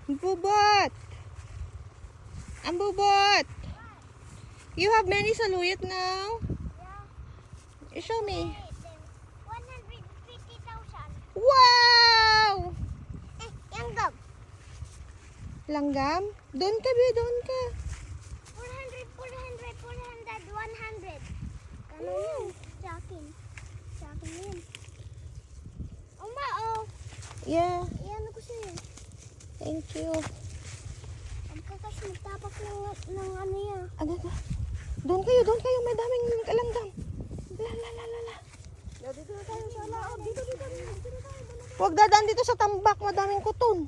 Bubot! Ang bubot! You have many saluyot now? Yeah. Show me. 150,000. Wow! Yanggam. Langgam? Doon ka, be. Doon ka. 400, 100. Ano yun? Sa akin. Sa akin yun. Uma, oh. Yeah. Iyan ko sa'yo. Thank you. Ang kakas magtapak ng ano yan. Ano ka? Doon kayo. May daming kalanggam. La. Dito tayo sa loob. Dito tayo. Huwag dadaan dito sa tambak. Madaming kuton.